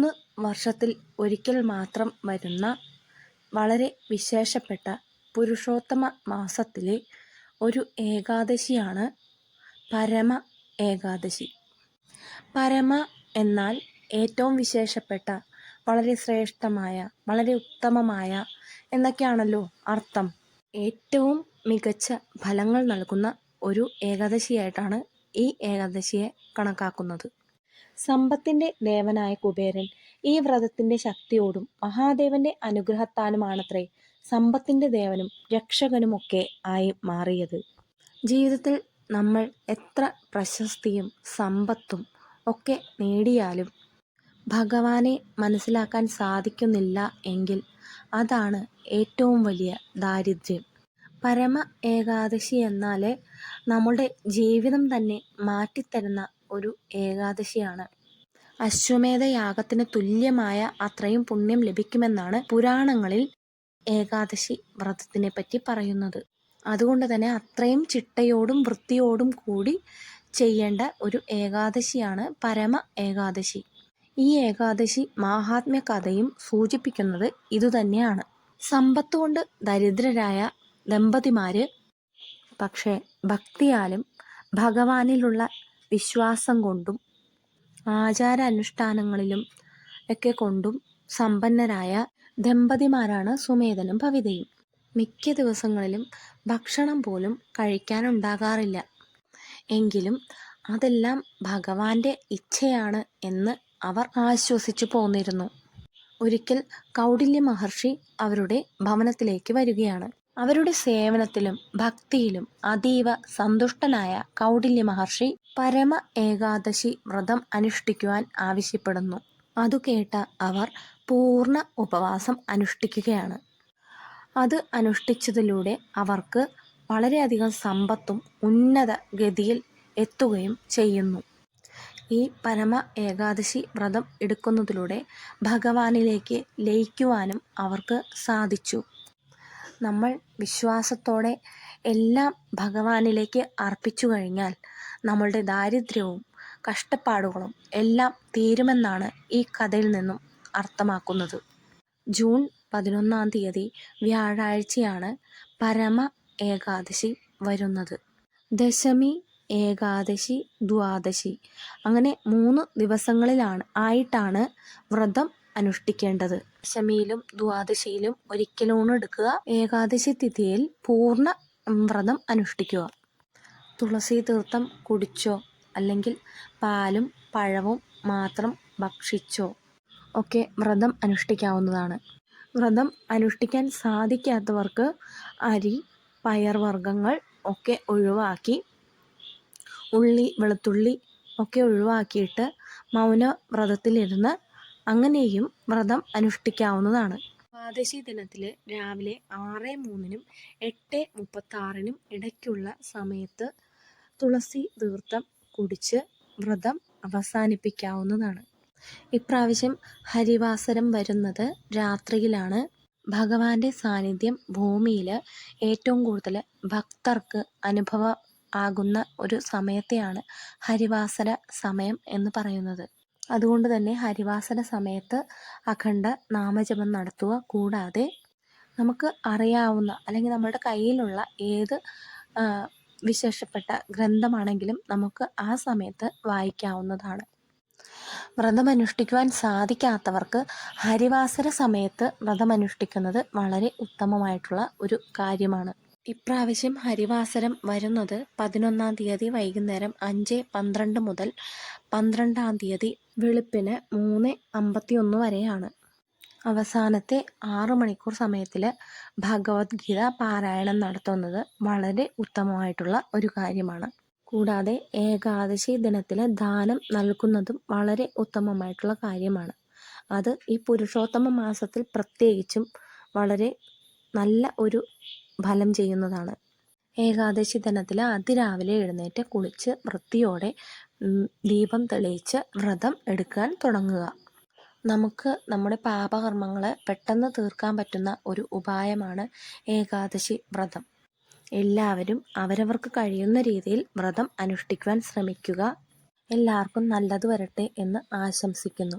3 വർഷത്തിൽ ഒരിക്കൽ മാത്രം വരുന്ന വളരെ വിശേഷപ്പെട്ട പുരുഷോത്തമ മാസത്തിലെ ഒരു ഏകാദശിയാണ് പരമ ഏകാദശി. പരമ എന്നാൽ ഏറ്റവും വിശേഷപ്പെട്ട, വളരെ ശ്രേഷ്ഠമായ, വളരെ ഉത്തമമായ എന്നൊക്കെയാണല്ലോ അർത്ഥം. ഏറ്റവും മികച്ച ഫലങ്ങൾ നൽകുന്ന ഒരു ഏകാദശിയായിട്ടാണ് ഈ ഏകാദശിയെ കണക്കാക്കുന്നത്. സമ്പത്തിൻ്റെ ദേവനായ കുബേരൻ ഈ വ്രതത്തിൻ്റെ ശക്തിയോടും മഹാദേവന്റെ അനുഗ്രഹത്താലുമാണത്രേ സമ്പത്തിൻ്റെ ദേവനും രക്ഷകനുമൊക്കെ ആയി മാറിയത്. ജീവിതത്തിൽ നമ്മൾ എത്ര പ്രശസ്തിയും സമ്പത്തും ഒക്കെ നേടിയാലും ഭഗവാനെ മനസ്സിലാക്കാൻ സാധിക്കുന്നില്ല എങ്കിൽ അതാണ് ഏറ്റവും വലിയ ദാരിദ്ര്യം. പരമ ഏകാദശി എന്നാൽ നമ്മുടെ ജീവിതം തന്നെ മാറ്റിത്തരുന്ന ഒരു ഏകാദശിയാണ്. അശ്വമേധ യാഗത്തിന് തുല്യമായ അത്രയും പുണ്യം ലഭിക്കുമെന്നാണ് പുരാണങ്ങളിൽ ഏകാദശി വ്രതത്തിനെ പറ്റി പറയുന്നത്. അതുകൊണ്ട് തന്നെ അത്രയും ചിട്ടയോടും വൃത്തിയോടും കൂടി ചെയ്യേണ്ട ഒരു ഏകാദശിയാണ് പരമ ഏകാദശി. ഈ ഏകാദശി മാഹാത്മ്യ കഥയും സൂചിപ്പിക്കുന്നത് ഇതുതന്നെയാണ്. സമ്പത്ത് കൊണ്ട് ദരിദ്രരായ ദമ്പതിമാര് പക്ഷേ ഭക്തിയാലും ഭഗവാനിലുള്ള വിശ്വാസം കൊണ്ടും ആചാരാനുഷ്ഠാനങ്ങളിലും ഒക്കെ കൊണ്ടും സമ്പന്നരായ ദമ്പതിമാരാണ് സുമേധനും ഭവിതയും. മിക്ക ദിവസങ്ങളിലും ഭക്ഷണം പോലും കഴിക്കാനുണ്ടാകാറില്ല. എങ്കിലും അതെല്ലാം ഭഗവാന്റെ ഇച്ഛയാണ് എന്ന് അവർ ആശ്വസിച്ചു പോന്നിരുന്നു. ഒരിക്കൽ കൗടില്യ മഹർഷി അവരുടെ ഭവനത്തിലേക്ക് വരികയാണ്. അവരുടെ സേവനത്തിലും ഭക്തിയിലും അതീവ സന്തുഷ്ടനായ കൗടില്യ മഹർഷി പരമ ഏകാദശി വ്രതം അനുഷ്ഠിക്കുവാൻ ആവശ്യപ്പെടുന്നു. അതു കേട്ട അവർ പൂർണ്ണ ഉപവാസം അനുഷ്ഠിക്കുകയാണ്. അത് അനുഷ്ഠിച്ചതിലൂടെ അവർക്ക് വളരെയധികം സമ്പത്തും ഉന്നത ഗതിയിൽ എത്തുകയും ചെയ്യുന്നു. ഈ പരമ ഏകാദശി വ്രതം എടുക്കുന്നതിലൂടെ ഭഗവാനിലേക്ക് ലയിക്കുവാനും അവർക്ക് സാധിച്ചു. നമ്മൾ വിശ്വാസത്തോടെ എല്ലാം ഭഗവാനിലേക്ക് അർപ്പിച്ചു കഴിഞ്ഞാൽ നമ്മളുടെ ദാരിദ്ര്യവും കഷ്ടപ്പാടുകളും എല്ലാം തീരുമെന്നാണ് ഈ കഥയിൽ നിന്നും അർത്ഥമാക്കുന്നത്. ജൂൺ 11 വ്യാഴാഴ്ചയാണ് പരമ ഏകാദശി വരുന്നത്. ദശമി, ഏകാദശി, ദ്വാദശി അങ്ങനെ 3 ദിവസങ്ങളിലായിട്ടാണ് വ്രതം അനുഷ്ഠിക്കേണ്ടത്. ദശമിയിലും ദ്വാദശിയിലും ഒരിക്കലൂണ് എടുക്കുക. ഏകാദശി തിഥിയിൽ പൂർണ്ണ വ്രതം അനുഷ്ഠിക്കുക. തുളസി തീർത്ഥം കുടിച്ചോ അല്ലെങ്കിൽ പാലും പഴവും മാത്രം ഭക്ഷിച്ചോ ഒക്കെ വ്രതം അനുഷ്ഠിക്കാവുന്നതാണ്. വ്രതം അനുഷ്ഠിക്കാൻ സാധിക്കാത്തവർക്ക് അരി, പയർവർഗ്ഗങ്ങൾ ഒക്കെ ഒഴിവാക്കി, ഉള്ളി, വെളുത്തുള്ളി ഒക്കെ ഒഴിവാക്കിയിട്ട് മൗന വ്രതത്തിലിരുന്ന് അങ്ങനെയും വ്രതം അനുഷ്ഠിക്കാവുന്നതാണ്. ദ്വാദശി ദിനത്തിൽ രാവിലെ 6:03 8:36 ഇടയ്ക്കുള്ള സമയത്ത് തുളസി തീർത്ഥം കുടിച്ച് വ്രതം അവസാനിപ്പിക്കാവുന്നതാണ്. ഇപ്രാവശ്യം ഹരിവാസരം വരുന്നത് രാത്രിയിലാണ്. ഭഗവാന്റെ സാന്നിധ്യം ഭൂമിയിൽ ഏറ്റവും കൂടുതൽ ഭക്തർക്ക് അനുഭവം ആകുന്ന ഒരു സമയത്തെയാണ് ഹരിവാസര സമയം എന്ന് പറയുന്നത്. അതുകൊണ്ട് തന്നെ ഹരിവാസര സമയത്ത് അഖണ്ഡ നാമജപം നടത്തുക. കൂടാതെ നമുക്ക് അറിയാവുന്ന അല്ലെങ്കിൽ നമ്മുടെ കയ്യിലുള്ള ഏത് വിശേഷപ്പെട്ട ഗ്രന്ഥമാണെങ്കിലും നമുക്ക് ആ സമയത്ത് വായിക്കാവുന്നതാണ്. വ്രതമനുഷ്ഠിക്കുവാൻ സാധിക്കാത്തവർക്ക് ഹരിവാസര സമയത്ത് വ്രതമനുഷ്ഠിക്കുന്നത് വളരെ ഉത്തമമായിട്ടുള്ള ഒരു കാര്യമാണ്. ഇപ്രാവശ്യം ഹരിവാസരം വരുന്നത് 11 വൈകുന്നേരം 5:12 മുതൽ 12 വെളുപ്പിന് 3:51 വരെയാണ്. അവസാനത്തെ 6 മണിക്കൂർ സമയത്തിൽ ഭഗവത്ഗീത പാരായണം നടത്തുന്നത് വളരെ ഉത്തമമായിട്ടുള്ള ഒരു കാര്യമാണ്. കൂടാതെ ഏകാദശി ദിനത്തിൽ ദാനം നൽകുന്നതും വളരെ ഉത്തമമായിട്ടുള്ള കാര്യമാണ്. അത് ഈ പുരുഷോത്തമ മാസത്തിൽ പ്രത്യേകിച്ചും വളരെ നല്ല ഒരു ഫലം ചെയ്യുന്നതാണ്. ഏകാദശി ദിനത്തിൽ അതിരാവിലെ എഴുന്നേറ്റ് കുളിച്ച് വൃത്തിയോടെ ദീപം തെളിയിച്ച് വ്രതം എടുക്കാൻ തുടങ്ങുക. നമുക്ക് നമ്മുടെ പാപകർമ്മങ്ങൾ പെട്ടെന്ന് തീർക്കാൻ പറ്റുന്ന ഒരു ഉപായമാണ് ഏകാദശി വ്രതം. എല്ലാവരും അവരവർക്ക് കഴിയുന്ന രീതിയിൽ വ്രതം അനുഷ്ഠിക്കുവാൻ ശ്രമിക്കുക. എല്ലാവർക്കും നല്ലത് വരട്ടെ എന്ന് ആശംസിക്കുന്നു.